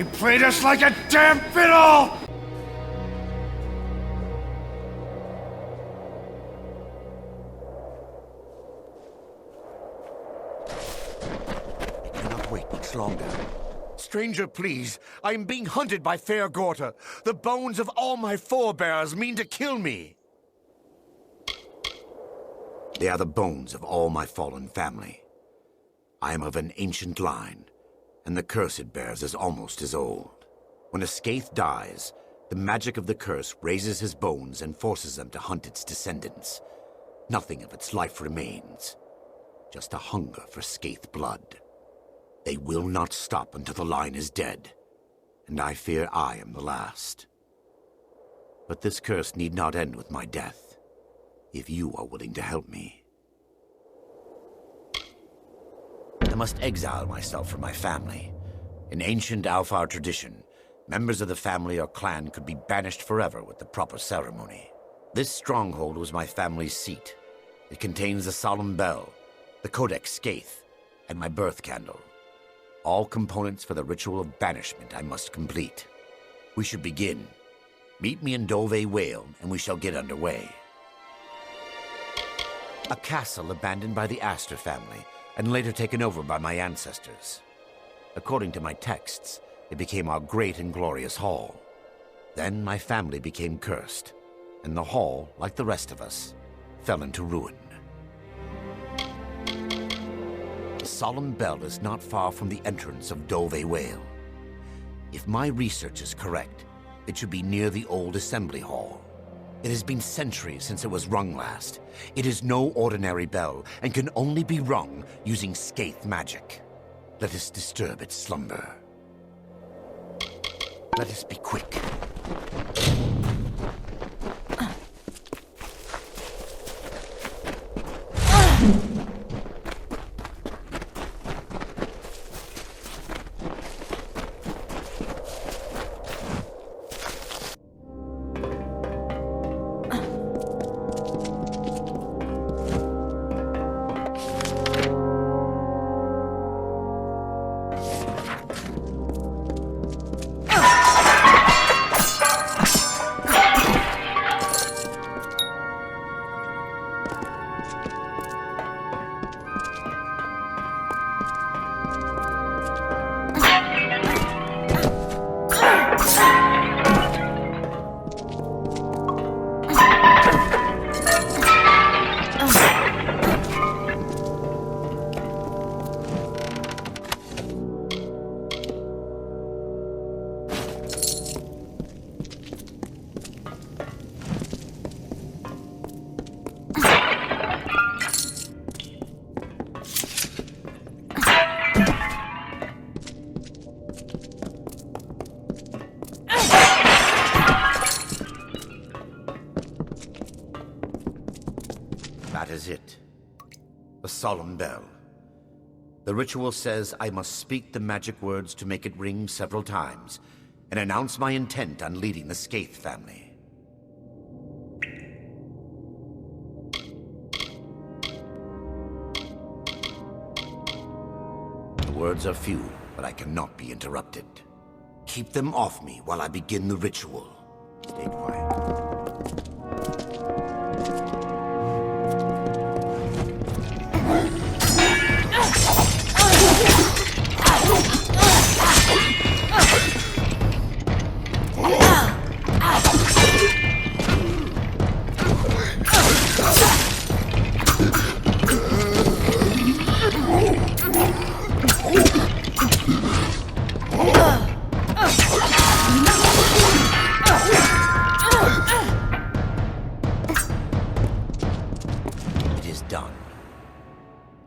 They played us like a damn fiddle! I cannot wait much longer. Stranger, please. I am being hunted by Fair Gorta. The bones of all my forebears mean to kill me. They are the bones of all my fallen family. I am of an ancient line, and the curse it bears is almost as old. When a Skaith dies, the magic of the curse raises his bones and forces them to hunt its descendants. Nothing of its life remains, just a hunger for Skaith blood. They will not stop until the line is dead, and I fear I am the last. But this curse need not end with my death, if you are willing to help me. I must exile myself from my family. In ancient Alfar tradition, members of the family or clan could be banished forever with the proper ceremony. This stronghold was my family's seat. It contains the solemn bell, the Codex Skaith, and my birth candle. All components for the ritual of banishment I must complete. We should begin. Meet me in Dolve, Wayle, and we shall get underway. A castle abandoned by the Astor family, and later taken over by my ancestors. According to my texts, it became our great and glorious hall. Then my family became cursed, and the hall, like the rest of us, fell into ruin. The solemn bell is not far from the entrance of Dolve Wayle. If my research is correct, it should be near the old assembly hall. It has been centuries since it was rung last. It is no ordinary bell, and can only be rung using Skaith magic. Let us disturb its slumber. Let us be quick. That is it. The solemn bell. The ritual says I must speak the magic words to make it ring several times, and announce my intent on leading the Skaith family. The words are few, but I cannot be interrupted. Keep them off me while I begin the ritual. Stay quiet.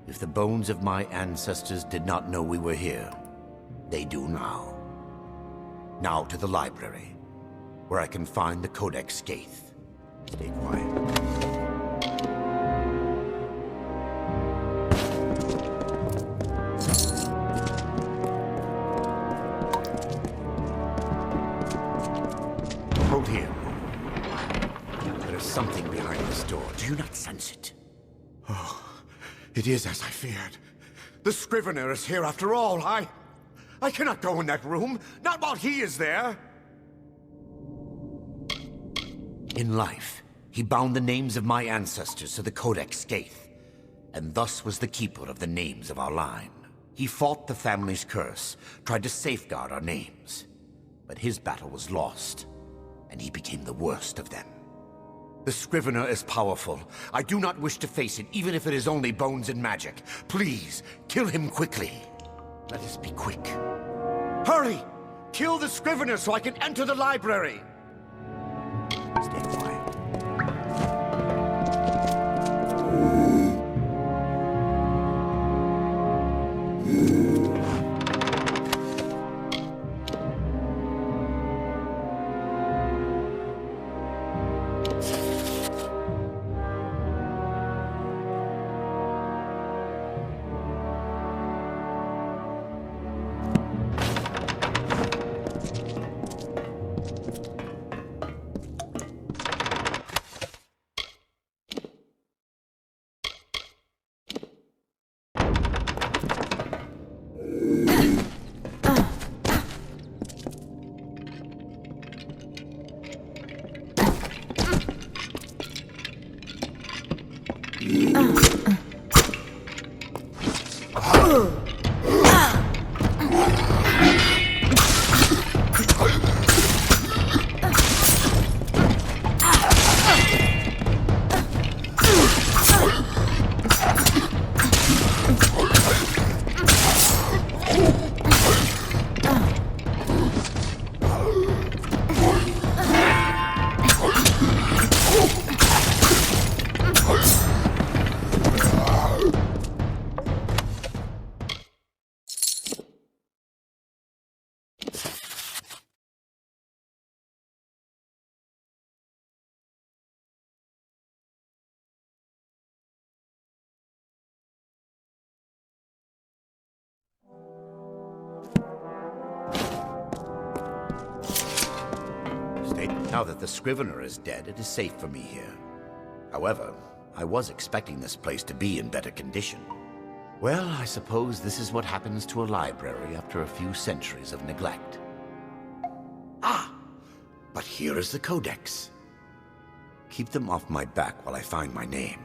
If the bones of my ancestors did not know we were here, they do now. Now to the library, where I can find the Codex Skaith. Stay quiet. Hold here. There is something behind this door. Do you not sense it? Oh, it is as I feared. The Scrivener is here after all. I cannot go in that room, not while he is there! In life, he bound the names of my ancestors to the Codex Skaith, and thus was the keeper of the names of our line. He fought the family's curse, tried to safeguard our names. But his battle was lost, and he became the worst of them. The Scrivener is powerful. I do not wish to face it, even if it is only bones and magic. Please, kill him quickly. Let us be quick. Hurry! Kill the Scrivener so I can enter the library! Stay quiet. Now that the Scrivener is dead, it is safe for me here. However, I was expecting this place to be in better condition. Well, I suppose this is what happens to a library after a few centuries of neglect. Ah! But here is the Codex. Keep them off my back while I find my name.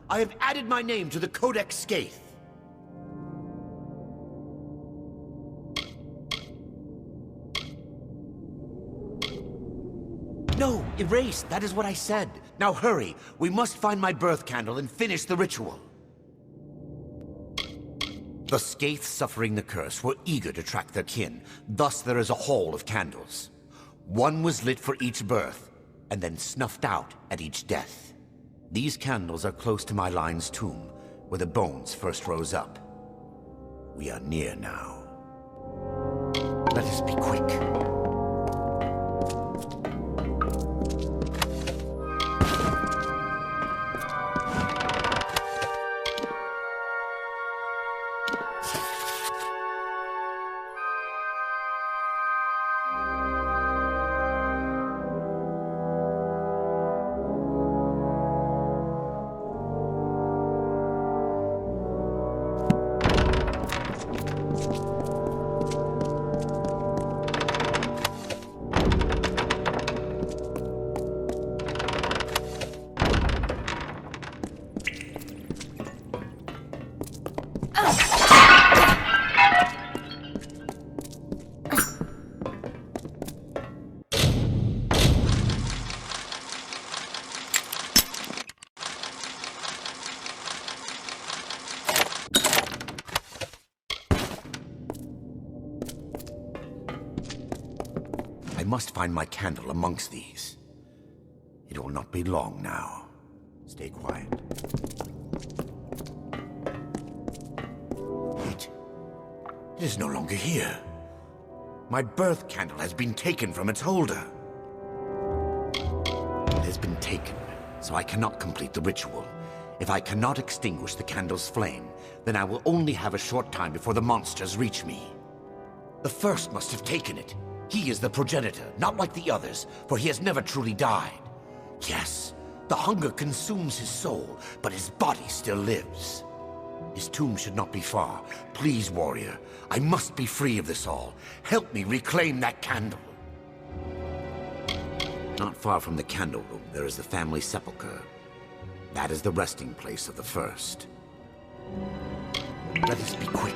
I have added my name to the Codex Skaith. No, erased. That is what I said. Now hurry. We must find my birth candle and finish the ritual. The Skaith suffering the curse were eager to track their kin. Thus there is a hall of candles. One was lit for each birth, and then snuffed out at each death. These candles are close to my line's tomb, where the bones first rose up. We are near now. Let us be quick. must find my candle amongst these. It will not be long now. Stay quiet. Wait. It is no longer here. My birth candle has been taken from its holder. It has been taken, so I cannot complete the ritual. If I cannot extinguish the candle's flame, then I will only have a short time before the monsters reach me. The first must have taken it. He is the progenitor, not like the others, for he has never truly died. Yes, the hunger consumes his soul, but his body still lives. His tomb should not be far. Please, warrior, I must be free of this all. Help me reclaim that candle. Not far from the candle room, there is the family sepulchre. That is the resting place of the first. Let us be quick.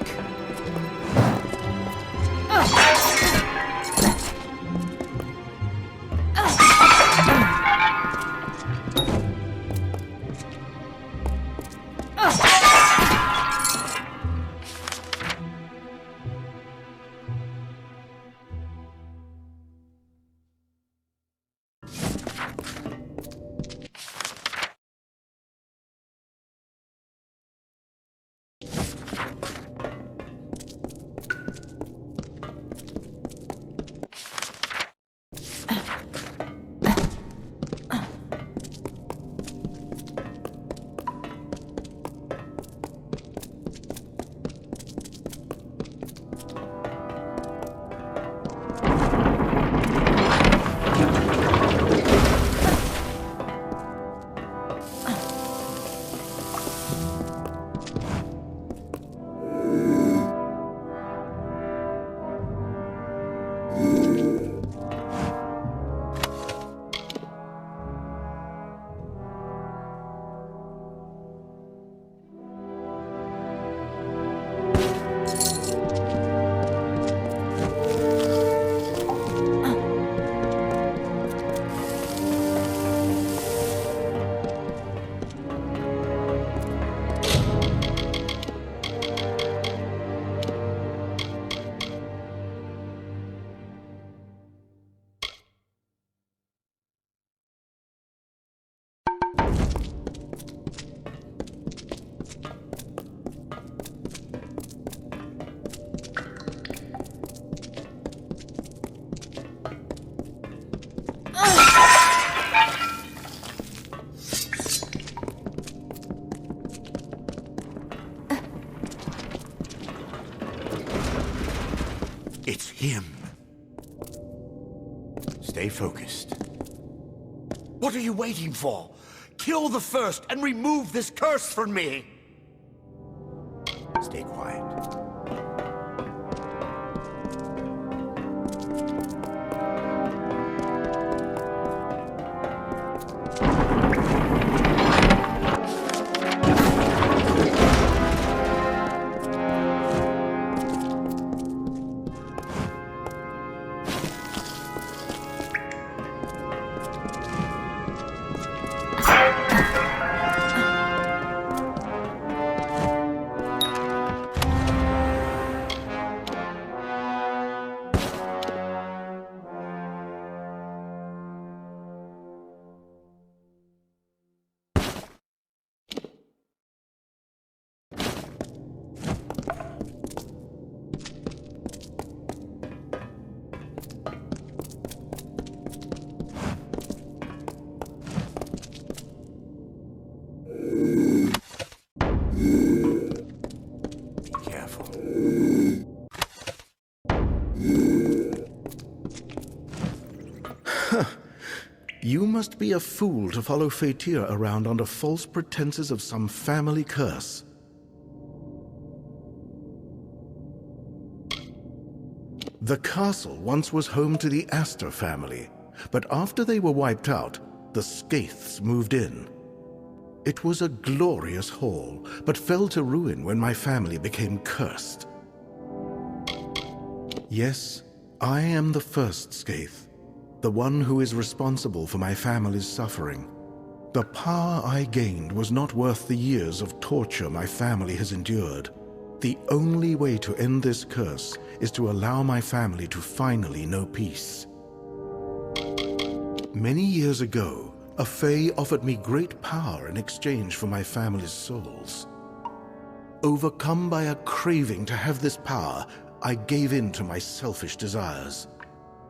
It's him. Stay focused. What are you waiting for? Kill the first and remove this curse from me! Stay quiet. You must be a fool to follow Fatir around under false pretenses of some family curse. The castle once was home to the Astor family, but after they were wiped out, the Skaiths moved in. It was a glorious hall, but fell to ruin when my family became cursed. Yes, I am the first Skaith, the one who is responsible for my family's suffering. The power I gained was not worth the years of torture my family has endured. The only way to end this curse is to allow my family to finally know peace. Many years ago, a Fae offered me great power in exchange for my family's souls. Overcome by a craving to have this power, I gave in to my selfish desires.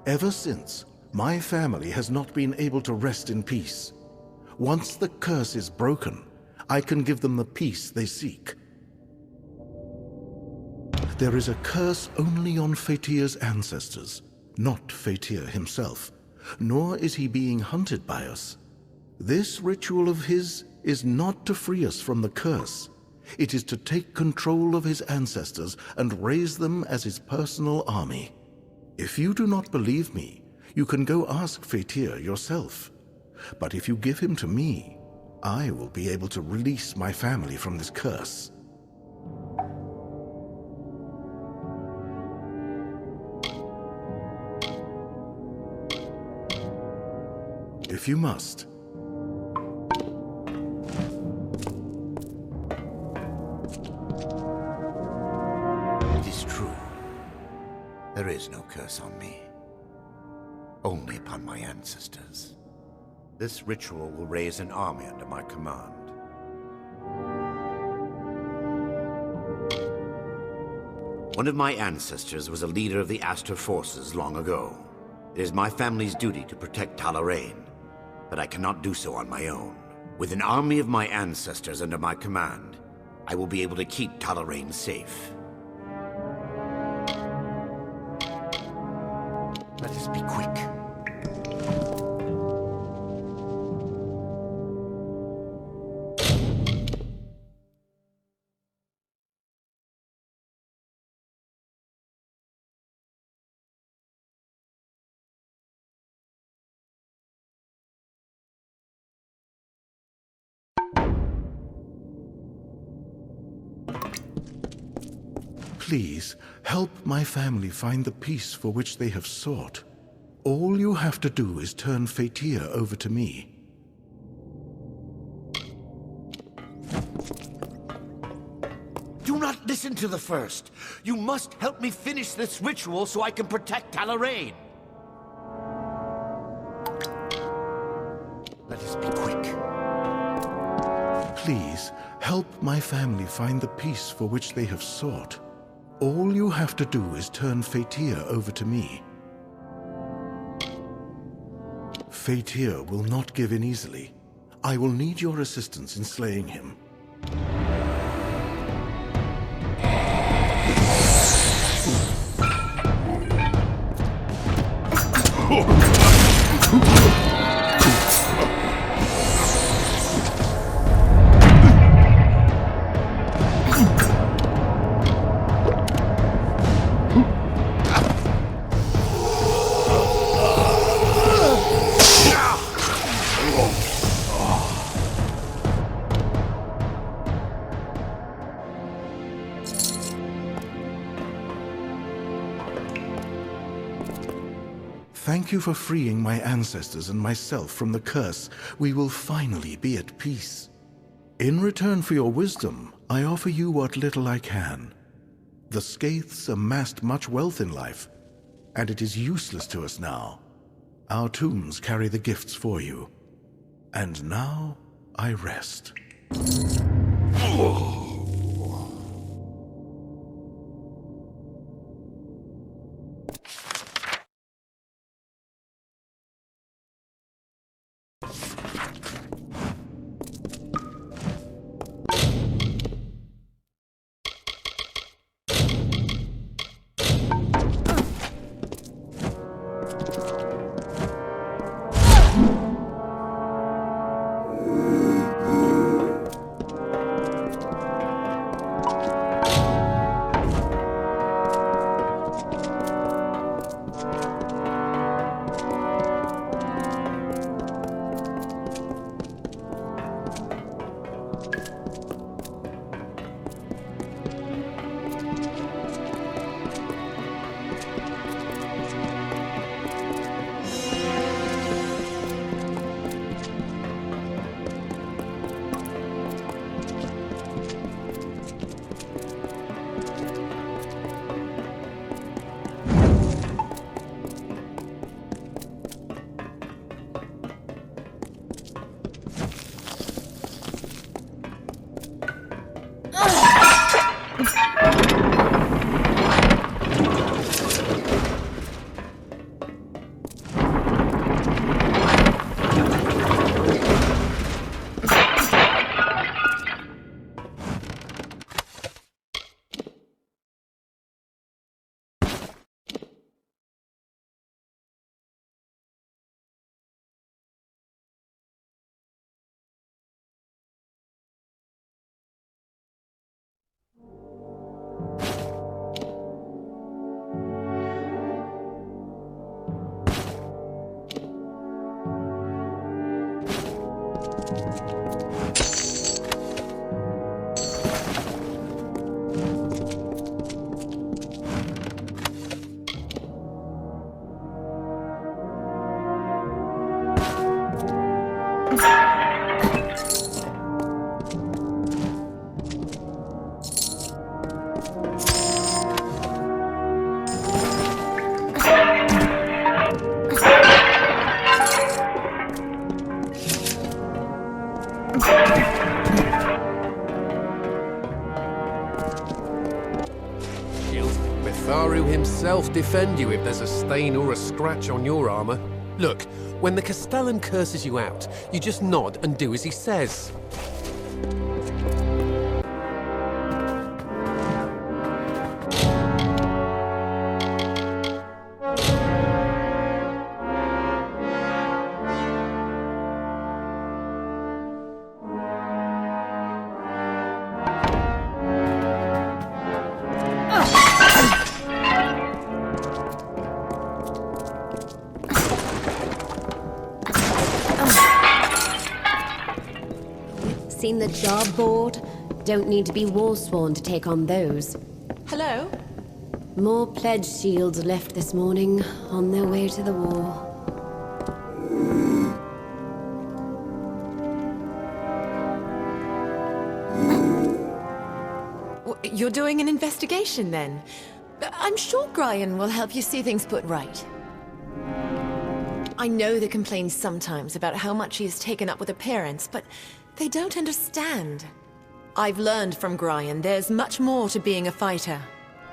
Ever since, my family has not been able to rest in peace. Once the curse is broken, I can give them the peace they seek. There is a curse only on Fatir's ancestors, not Fatir himself, nor is he being hunted by us. This ritual of his is not to free us from the curse. It is to take control of his ancestors and raise them as his personal army. If you do not believe me, you can go ask Fatir yourself. But if you give him to me, I will be able to release my family from this curse. If you must. It is true. There is no curse on me. Only upon my ancestors. This ritual will raise an army under my command. One of my ancestors was a leader of the Aster forces long ago. It is my family's duty to protect Talarain, but I cannot do so on my own. With an army of my ancestors under my command, I will be able to keep Talarain safe. Let us be quick. Please, help my family find the peace for which they have sought. All you have to do is turn Fatir over to me. Do not listen to the first. You must help me finish this ritual so I can protect Talarain. Let us be quick. Please, help my family find the peace for which they have sought. All you have to do is turn Fatir over to me. Fatir will not give in easily. I will need your assistance in slaying him. Thank you for freeing my ancestors and myself from the curse. We will finally be at peace. In return for your wisdom, I offer you what little I can. The Skaiths amassed much wealth in life, and it is useless to us now. Our tombs carry the gifts for you. And now, I rest. Himself defend you if there's a stain or a scratch on your armor. Look, when the Castellan curses you out, you just nod and do as he says. Seen the job board? Don't need to be Warsworn to take on those. Hello? More pledge shields left this morning, on their way to the war. You're doing an investigation, then? I'm sure Brian will help you see things put right. I know they complain sometimes about how much he is taken up with appearance, but they don't understand. I've learned from Brian there's much more to being a fighter.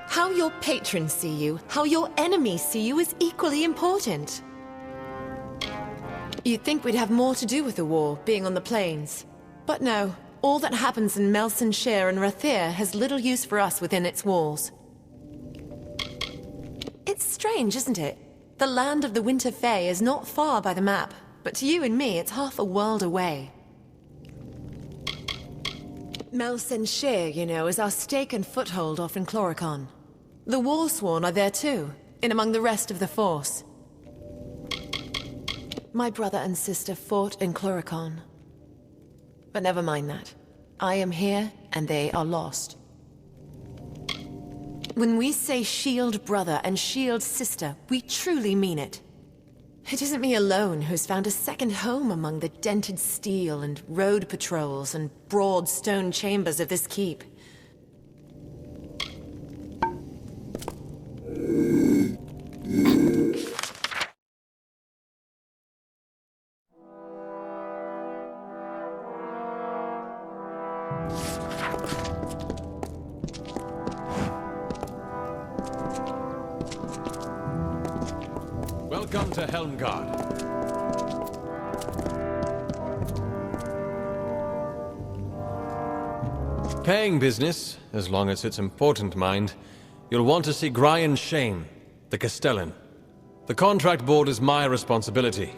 How your patrons see you, how your enemies see you is equally important. You'd think we'd have more to do with the war, being on the plains. But no, all that happens in Melsenshire and Rathir has little use for us within its walls. It's strange, isn't it? The land of the Winter Fae is not far by the map, but to you and me, it's half a world away. Melsenshire, you know, is our stake and foothold off in Chloricon. The Warsworn are there too, in among the rest of the force. My brother and sister fought in Chloricon. But never mind that. I am here, and they are lost. When we say shield brother and shield sister, we truly mean it. It isn't me alone who's found a second home among the dented steel and road patrols and broad stone chambers of this keep. Welcome to Helmgard. Paying business, as long as it's important, mind. You'll want to see Brian Shane, the Castellan. The contract board is my responsibility.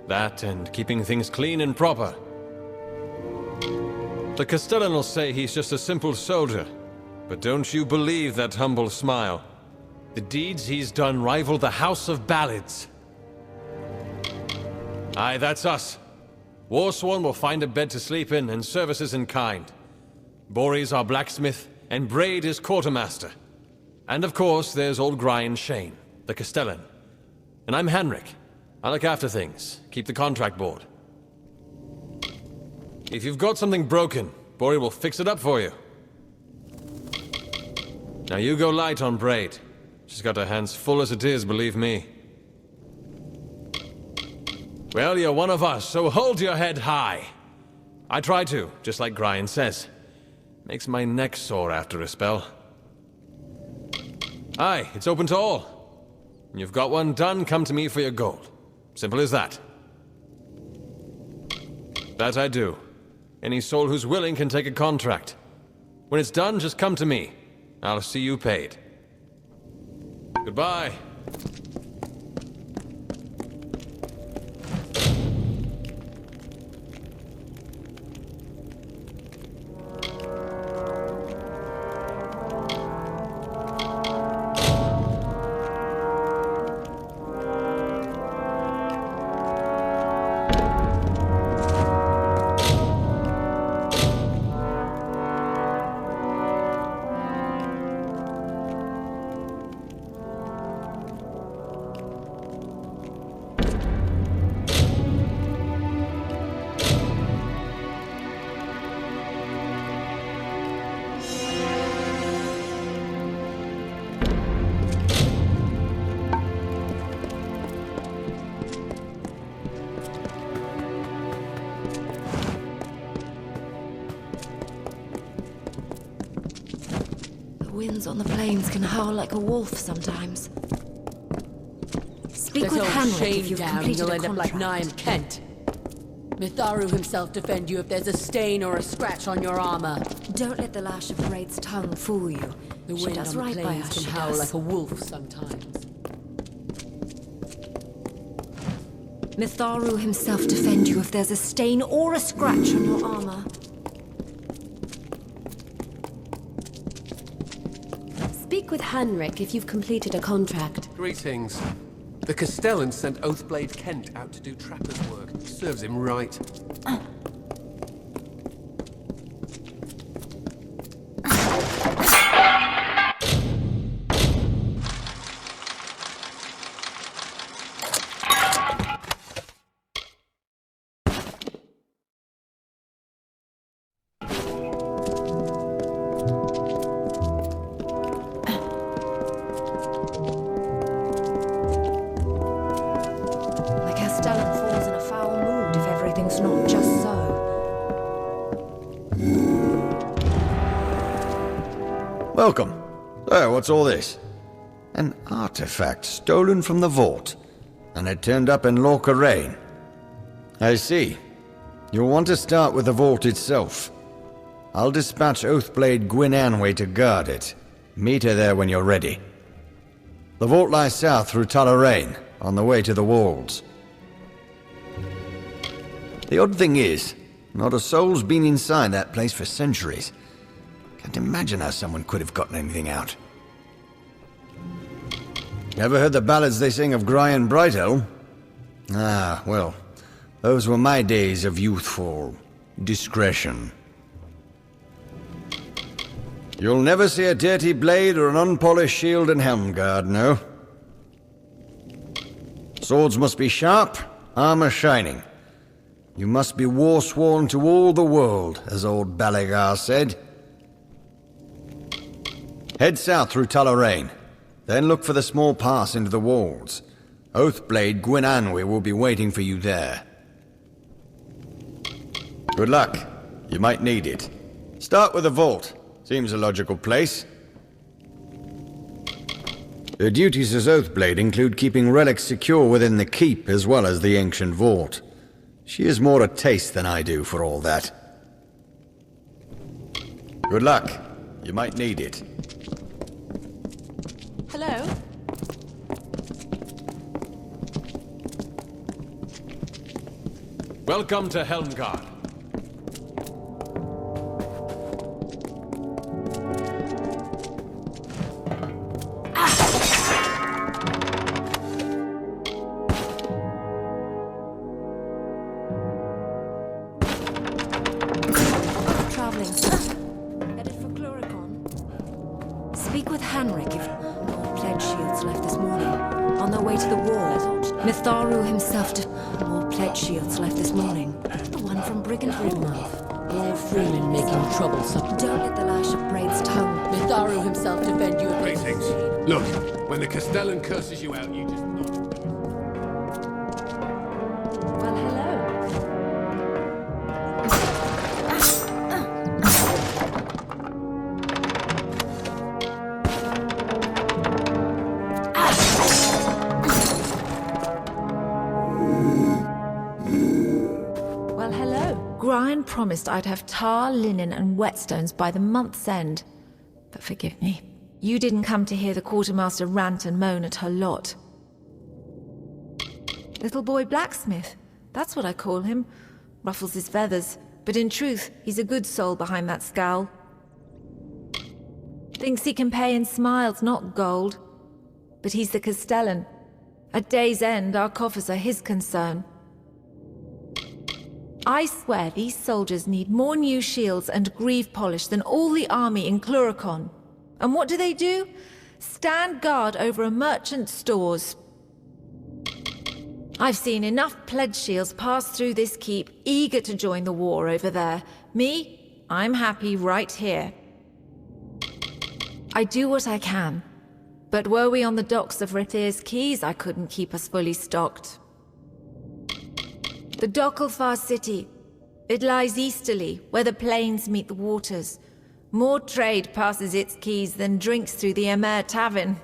That and keeping things clean and proper. The Castellan will say he's just a simple soldier, but don't you believe that humble smile. The deeds he's done rival the House of Ballads. Aye, that's us. Warsworn will find a bed to sleep in and services in kind. Bori's our blacksmith, and Braid is quartermaster. And of course, there's old Brian Shane, the Castellan. And I'm Henrik. I look after things, keep the contract board. If you've got something broken, Bori will fix it up for you. Now you go light on Braid. She's got her hands full as it is, believe me. Well, you're one of us, so hold your head high. I try to, just like Brian says. Makes my neck sore after a spell. Aye, it's open to all. When you've got one done, come to me for your gold. Simple as that. That I do. Any soul who's willing can take a contract. When it's done, just come to me. I'll see you paid. Goodbye. winds on the plains can howl like a wolf sometimes. Speak This with old Henrik chain if you've down, completed you'll a end up like contract. Niam Kent. Mitharu himself defend you if there's a stain or a scratch on your armor. Don't let the lash of Braid's tongue fool you. The She wind does on the right by plains us, can she howl does. like a wolf sometimes. Mitharu himself defend you if there's a stain or a scratch on your armor. Speak with Henrik if you've completed a contract. Greetings. The Castellan sent Oathblade Kent out to do trapper's work. Serves him right. The Castellan falls in a foul mood if everything's not just so. Welcome. So, what's all this? An artifact stolen from the vault, and it turned up in Lorca. I see. You'll want to start with the vault itself. I'll dispatch Oathblade Gwyn Anway to guard it. Meet her there when you're ready. The vault lies south through Tullaraine, on the way to the walls. The odd thing is, not a soul's been inside that place for centuries. Can't imagine how someone could have gotten anything out. Ever heard the ballads they sing of Gryan Brightel? Ah, well, those were my days of youthful discretion. You'll never see a dirty blade or an unpolished shield in Helmgard, no? Swords must be sharp, armor shining. You must be Warsworn to all the world, as old Balagar said. Head south through Tullaraine, then look for the small pass into the walls. Oathblade Gwyn Anway will be waiting for you there. Good luck. You might need it. Start with the vault. Seems a logical place. Her duties as Oathblade include keeping relics secure within the keep as well as the ancient vault. She has more a taste than I do for all that. Good luck. You might need it. Hello? Welcome to Helmgard. Traveling. Headed for Cluricon. Speak with Henrik if more pledge shields left this morning. On their way to the wall. Mitharu himself more pledge shields left this morning. The one from Brigand Grimmouth. More freemen making trouble some. Don't let the lash of Braid's tongue. Mitharu himself defend you if there's a Greetings. stain. Look, when the Castellan curses you out, you just nod. Well, hello. Well, hello. Gryan promised I'd have tar, linen, and whetstones by the month's end. But forgive me. You didn't come to hear the quartermaster rant and moan at her lot. Little boy blacksmith. That's what I call him. Ruffles his feathers. But in truth, he's a good soul behind that scowl. Thinks he can pay in smiles, not gold. But he's the Castellan. At day's end, our coffers are his concern. I swear these soldiers need more new shields and greave polish than all the army in Cluricon. And what do? Stand guard over a merchant's stores. I've seen enough pledge shields pass through this keep, eager to join the war over there. Me, I'm happy right here. I do what I can. But were we on the docks of Rathir's Keys, I couldn't keep us fully stocked. The Docklefar city. It lies easterly, where the plains meet the waters. More trade passes its quays than drinks through the Amer Tavern.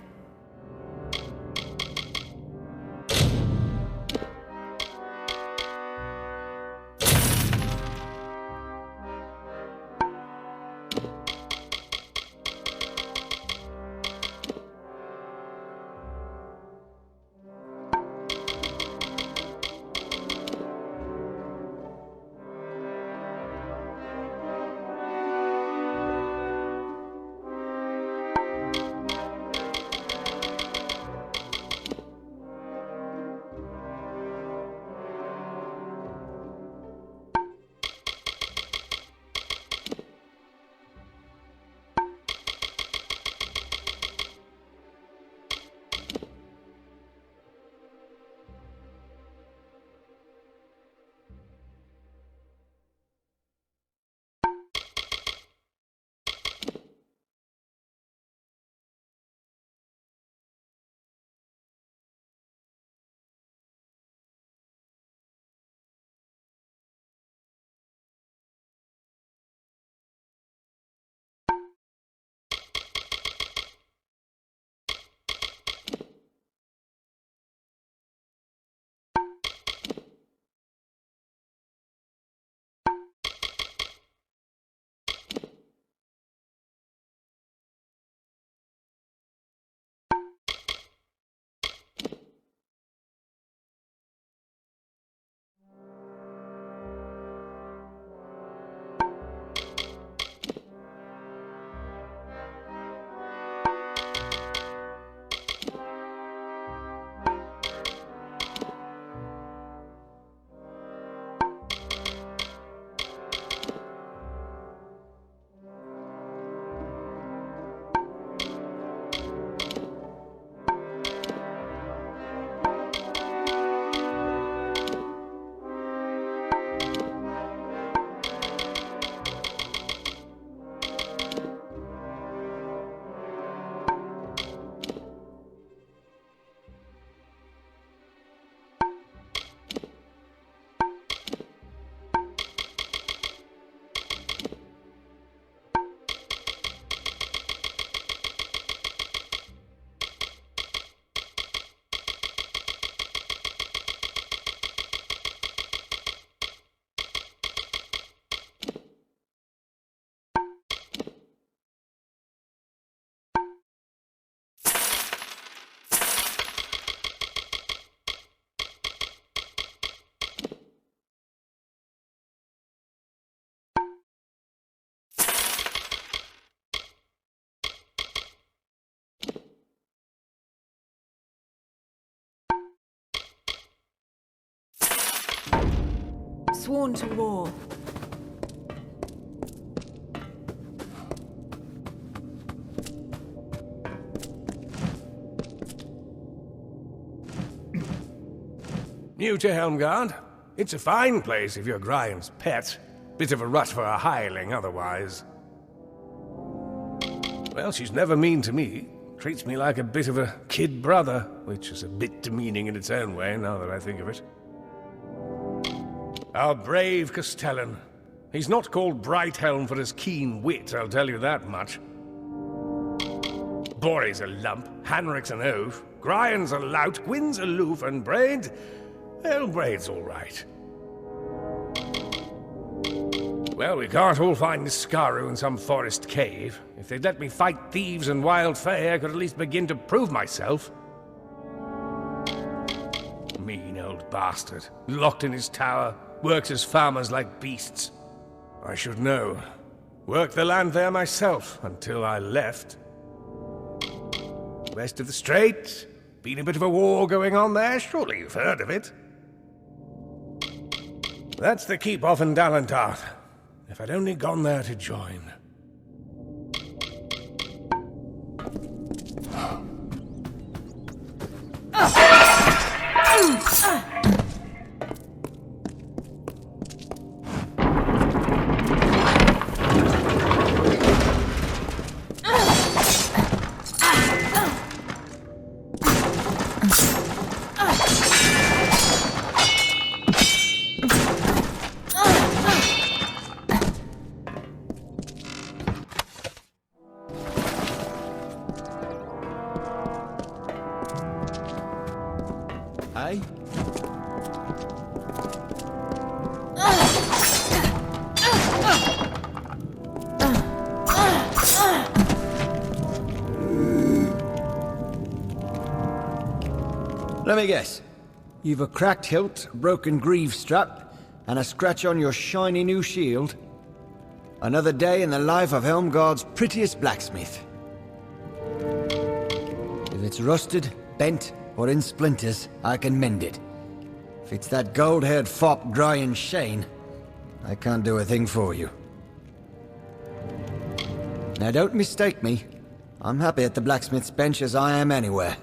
Sworn to war. New to Helmgard? It's a fine place if you're Grian's pet. Bit of a rut for a hireling otherwise. Well, she's never mean to me. Treats me like a bit of a kid brother, which is a bit demeaning in its own way, now that I think of it. Our brave Castellan. He's not called Brighthelm for his keen wit, I'll tell you that much. Borry's a lump, Hanric's an oaf, Grian's a lout, Gwyn's aloof, and Braid... well, Braid's all right. Well, we can't all find Niskaru in some forest cave. If they'd let me fight thieves and wild fae, I could at least begin to prove myself. Mean old bastard. Locked in his tower, works his farmers like beasts. I should know. Worked the land there myself, until I left. West of the Strait. Been a bit of a war going on there, surely you've heard of it. That's the keep off in Dalentart. If I'd only gone there to join. Let me guess. You've a cracked hilt, a broken greave strap, and a scratch on your shiny new shield. Another day in the life of Helmgard's prettiest blacksmith. If it's rusted, bent, or in splinters, I can mend it. If it's that gold-haired fop Brian Shane, I can't do a thing for you. Now don't mistake me. I'm happy at the blacksmith's bench as I am anywhere.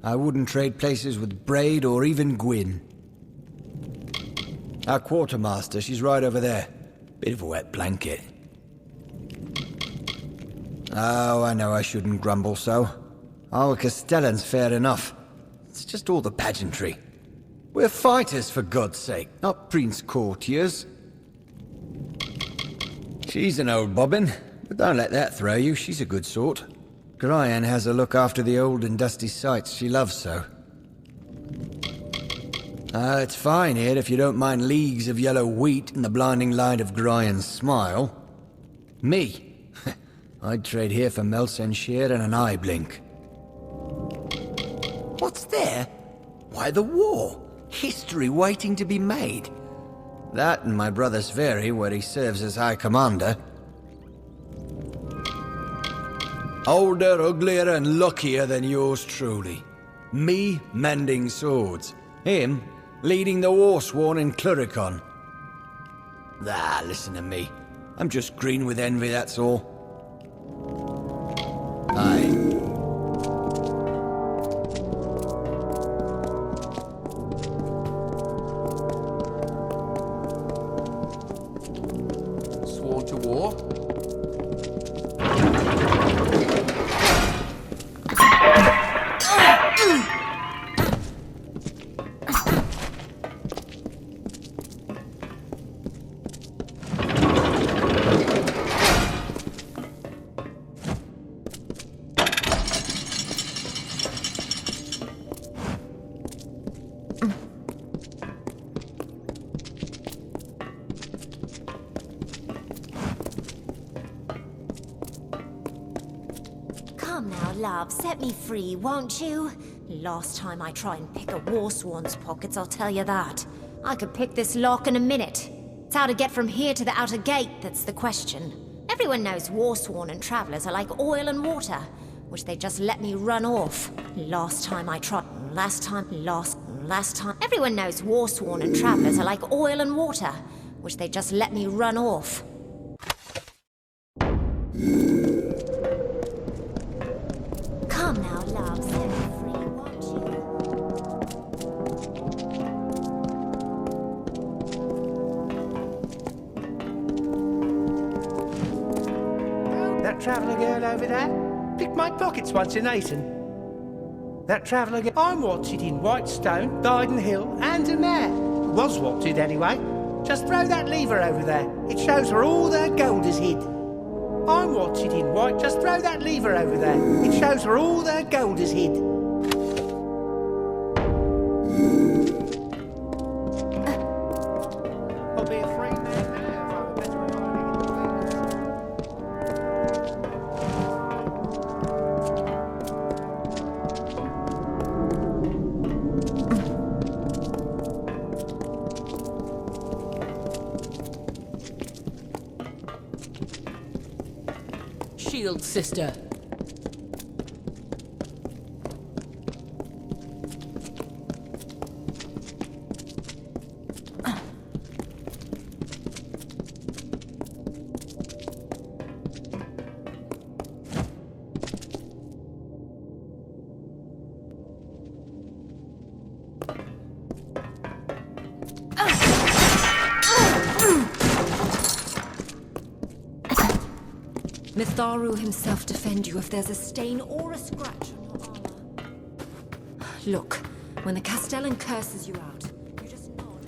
I wouldn't trade places with Braid or even Gwyn. Our quartermaster, she's right over there. Bit of a wet blanket. Oh, I know I shouldn't grumble so. Our Castellan's fair enough. It's just all the pageantry. We're fighters, for God's sake, not prince courtiers. She's an old bobbin, but don't let that throw you. She's a good sort. Brian has her look after the old and dusty sites she loves so. It's fine here if you don't mind leagues of yellow wheat and the blinding light of Brian's smile. Me? I'd trade here for Melsenshire and an eye blink. What's there? Why, the war. History waiting to be made. That and my brother Sverri, where he serves as High Commander. Older, uglier, and luckier than yours truly. Me mending swords. Him leading the Warsworn in Cluricon. Ah, listen to me. I'm just green with envy, that's all. Aye. Sworn to war? Come now, love, set me free, won't you? Last time I try and pick a Warsworn's pockets, I'll tell you that. I could pick this lock in a minute. It's how to get from here to the outer gate that's the question. Everyone knows Warsworn and travelers are like oil and water, which they just let me run off. Last time. Everyone knows Warsworn and travelers are like oil and water, which they just let me run off. Come now, love, set me free, won't you? That traveller girl over there picked my pockets once in Ayton. That traveller girl... I'm wanted in Whitestone, Garden Hill, and a mare. Was wanted, anyway. Just throw that lever over there. It shows where all their gold is hid. I'm wanted in White. Just throw that lever over there. It shows where all their gold is hid. I'll be a free man now if I'm a better Shield, sister. Mitharu himself defend you if there's a stain or a scratch on your armor. Look, when the Castellan curses you out, you just nod.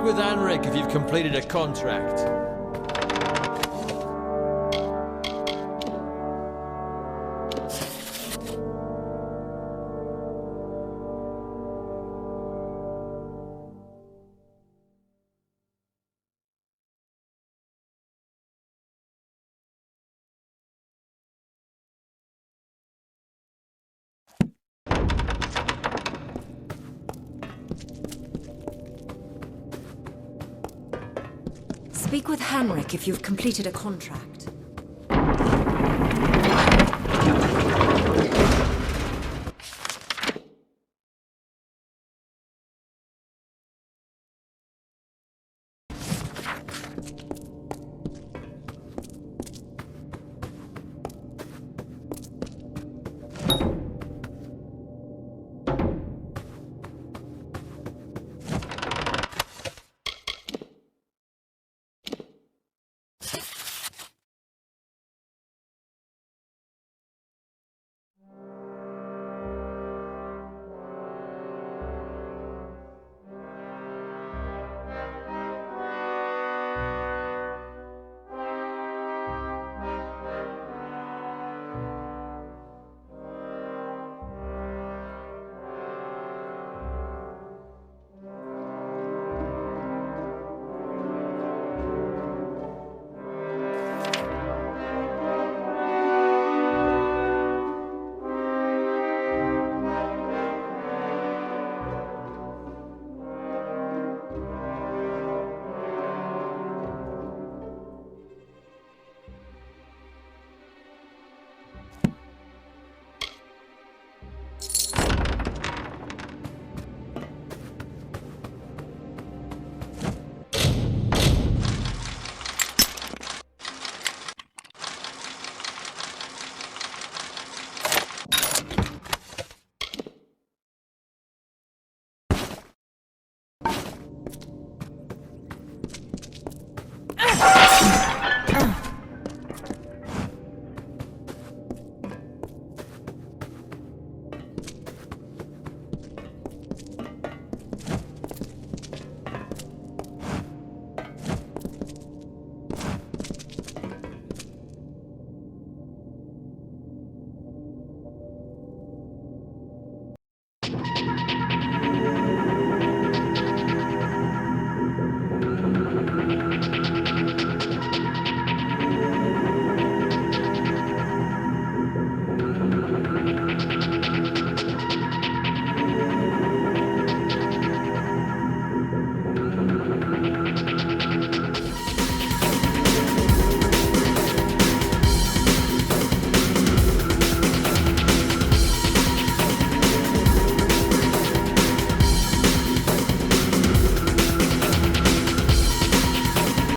with Anric if you've completed a contract. Speak with Henrik if you've completed a contract.